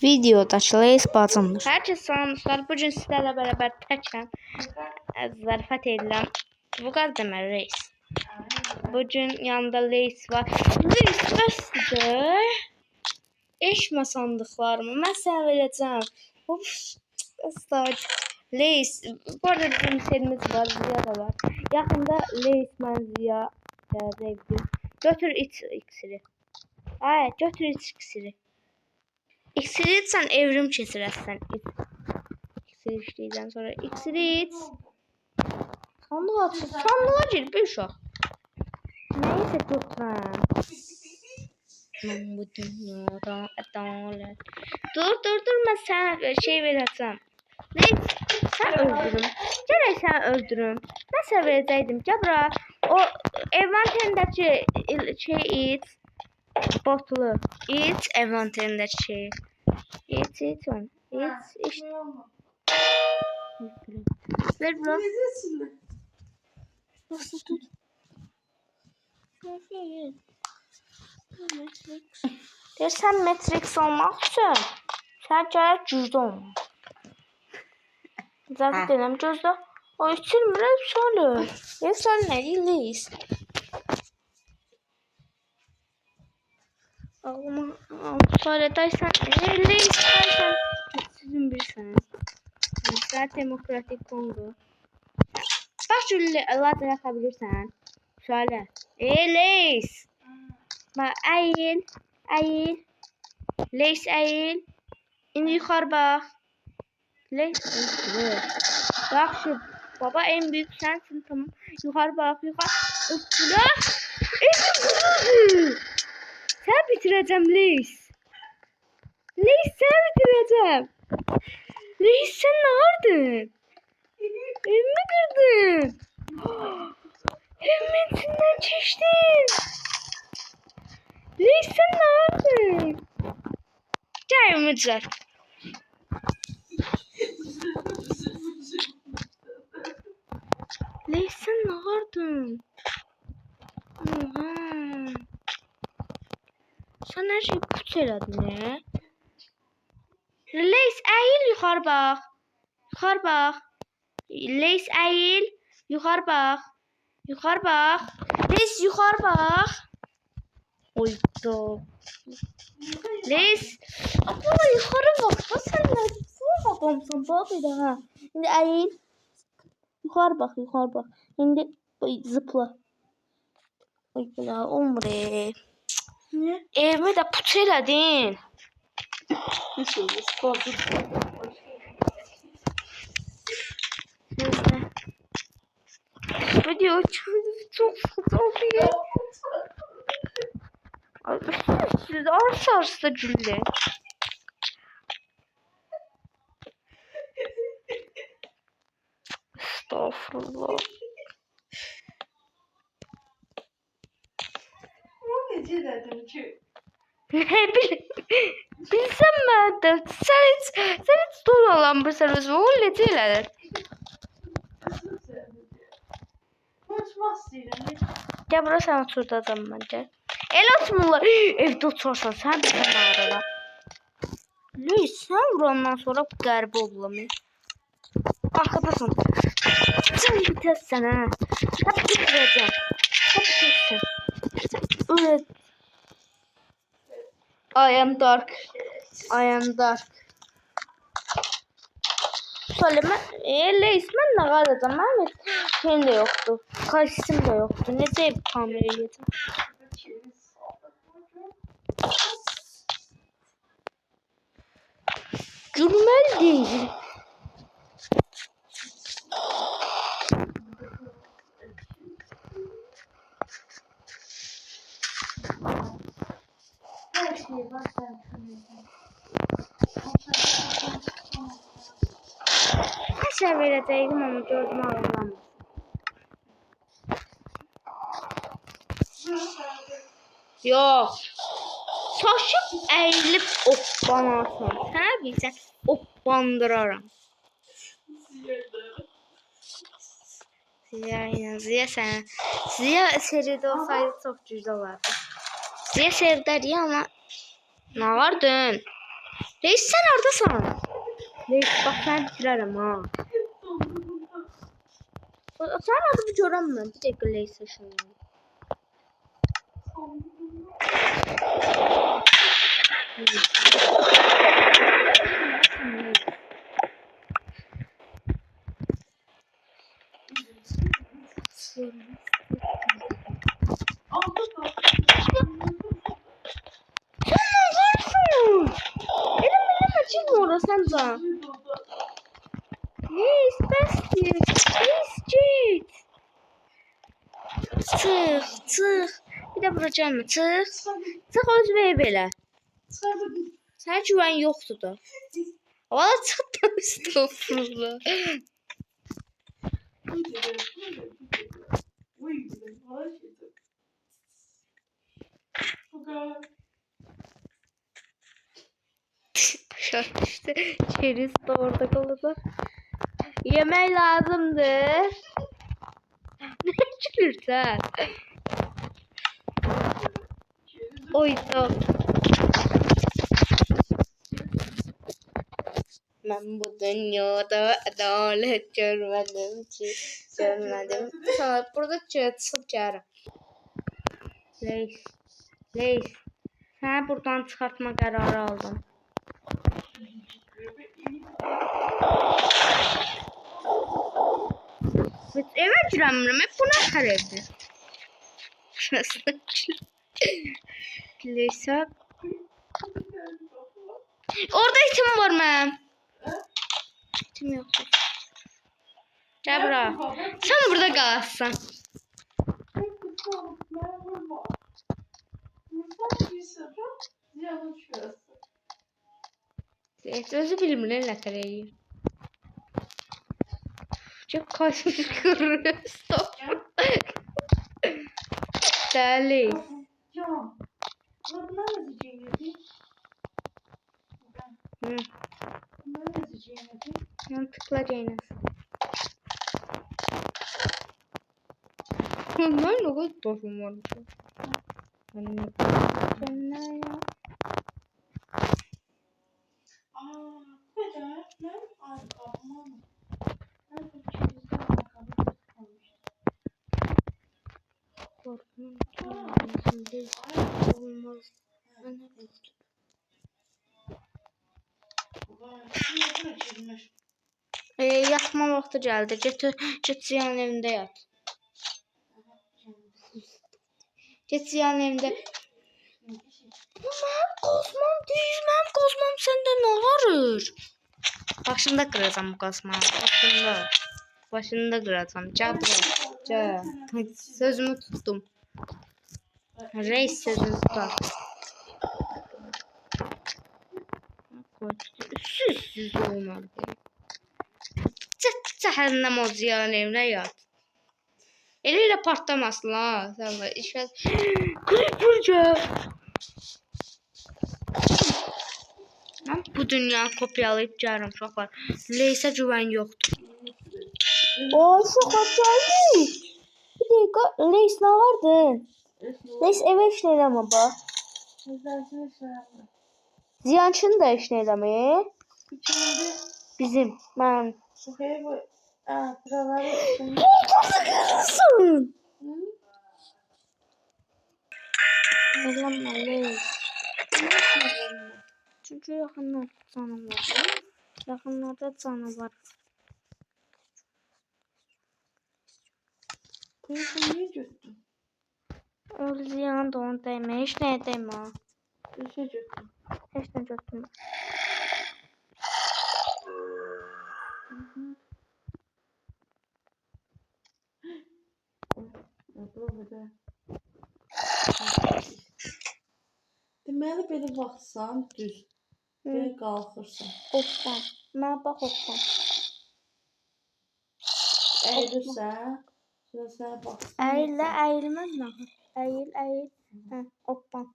Videodakı Leys bacımdır. Herkese selamlar. Bugün sizlerle beraber tekrar zarafat edirəm. Bu qaz deməli Reis. Bugün yanında Leys var. Leys bəsdir. Eşmə sandıqlarımı mən sənə verəcəm. Of, əstar. Leys, bu arada bizim serimiz var, Ziya da var. Yaxında Leys mən Ziya gələcək. Götür iç iksiri. Ay, götür iç iksiri. İksiri içsən evrim keçirəsən. İksiri içdikdən sonra iksiri iç. Sandığa aç. Sandığa gir bir uşaq. Neyse götürəm. Mən bu dünyada ədalət. Dur mən sənə şey verəcəm. Neyse sən öldürüm. Gərək sən öldürüm. Mən sənə verəcəkdim. Gəl bura. O envanterindəki şey iç. Botulu. İç envanterindəki şey. İç onu. İç. Ver bura. Nasıl tut? Sən Matrix olmaq üçün sən gərək güclü olmaq. Zaten denəm gözlə. O içilmir, söylür. Söyle nə deyiləyiz? Ağlama, söylediysen, istersen sizin bir sen. İster Demokratik Kongo. Bak şöyle lazer atabilirsen. Söyle. Leys. Bak eğil. Leys eğil. İndi yukarı bak. Leys. Bak şu. Baba en büyük sensin, tamam. Yukarı bak. Üstüne. Sen bitireceğim Leys. Leys sen bitireceğim. Leys sen ne yaptın? Evimi kırdın. Evimin içinden geçtin. Leys sen ne yaptın? Gel evimi düzelt. Leys sen ne yaptın? Oha. Sen her şeyi put eledin ya. Leys eğil yukarı bak. Yukarı bak. Leys eğil. Yukarı bak. Yukarı bak. Leys yukarı bak. Oy da. Leys. Abla yukarı bak. Sen ne adamsın bak bir daha. Şimdi eğil. Yukarı bak. Şimdi zıpla. Oy da olmur. Ne? Evimi de put eledin. Bir şey bozuk. Video çok oluyor. Siz arsa cülle. Estağfurullah. Ne bileyim. Bilsem ben de. Sen hiç dolu olan bir servis var. O ne diyorlar? Gel buraya sen oturdum bence. El atmıyorlar. Evde otursan sen bir tane arada. Leys sen vurandan sonra qəribə oğlum. Arkadasın. Sen bitersen ha. Hep bitireceğim. Hep bitirsin. Öyle. I am dark. Söyleme. Leys ben ne kadar Mehmet. Benim de yoktu. Karşısım da yoktu. Nece bir kamerayı yedim. Gülmel değil. Her şey vereceğim ama gördüm ağlamam. Yok. Saçıp eğilip oppanarsan. Sen bilsen oppandıraram. Ziya seride olsaydı çok güzel olardı. Ziya sevdər ya ama ne vardın? Reis sen oradasan. Reis bak sen bitirelim ha. Sen adı bir görəm mən. Bir dakika Reis şunu. Elime çıkma orası sen. Reis bəsdir. Reis git. Çıx. Bir də vuracağım mı? Çıx. Çıx öz ver belə. Sənə güvən yoxdur da. Valla çıxdım estağfurullah. İşte çeriz de orada kalacak. Yemek lazımdır. Ne gülürsen? Oy tamam. Ben bu dünyada adalet görmedim ki. Sana burada çıkıp çağırım. Leys. Səni buradan çıxartma qərarı aldım. Eve girəmirəm. Bu nə xərəbdir? Leysa. Orada itim var mənim. İtim yoxdur. Gəl bura. Sən burada qalasın. Özü bilmir nə tərəyi. Çok kaçmış kırıyor. Stop. Deli. Tıkla Ceynas. Ben ne kadar dostum var. Ben ne kadar ya. Olmaz. Yatma vaxtı gəldi. Get Ziyanın evində yat. Get Ziyanın evində. Mənim qazmam deyil. Mənim qazmam səndə nə varır? Başında qıracam bu qazmanı. Başında qıracam. Gəl bura. Sözümü tuttum. Reis sözünü tutar. Süzsüz olmalı. Cəhənnəm o Ziyanın evinə yat. Elə partlamasın ha. Sən var. Creeper. Mən bu dünyanı kopyalayıb gəlirəm uşaqlar. Leysə güvən yoxdur. Uşaqlar gəldik. Bir dəqiqə. Leys nə vardı? Leys evə işləyirəm ama. Ziyançını da işləyirəm. Bizim. Mən. Kızım. Elləmə Leys. Çünkü yakınlarda canavar. Yakınlarda canavar. Sen niye götürdün? Öyle Ziyan da onu değme. Hiç ne değme. Bir şey götürdüm. Hiç ne götürme. Deməli belə baxsan düz. Belə qalxırsan. Hoppan. Mən bax hoppan. Əyilirsən. Sonra sənə baxsan. Əyillə əyilməz mi? Əyil. Hə, hoppan.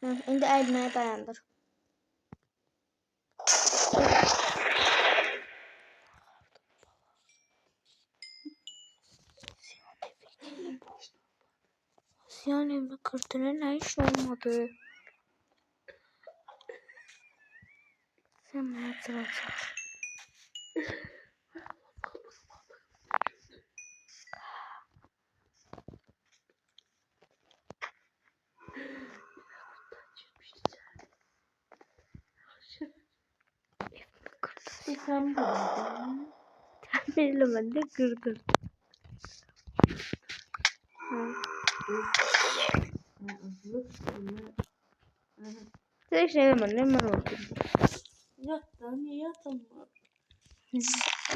Hə, indi əyilməyə dayandır. Ziyan evini kırdığına ne iş olmadı? Sen mənə çıracaq. Sen buldun. Eləməndə qırdır. Sen şey eləməndə mən oldum. Yat da niye yatamıyor?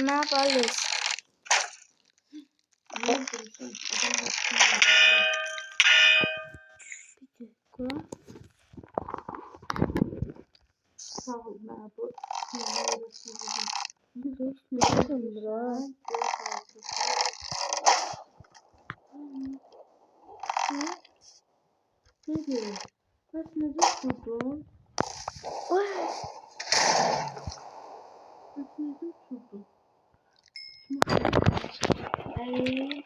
Ne yapalım? Ne yapıyorsun? Adam baksın. Sağ ol Mahmut. Ne yapalım biraz? Ne diyor? Bak ne tuturdun? Oy. Bak ne tuturdun? Ay.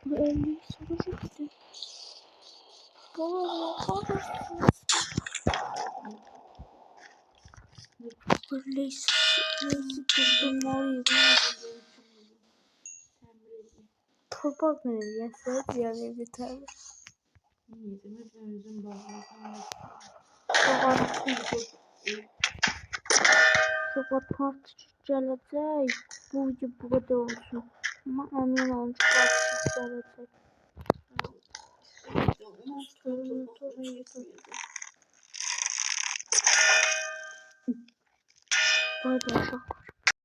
Bu elli soracaktı. Baba. Öyleyse tutturmalıyım. Torpak ne diyese yani bir tane. Yedim hepimizin bağlı. Sokat tartışıp gelecek. Bu video bu kadar olsun. Ama emin olun tartışıp gelecek. Böyle çok.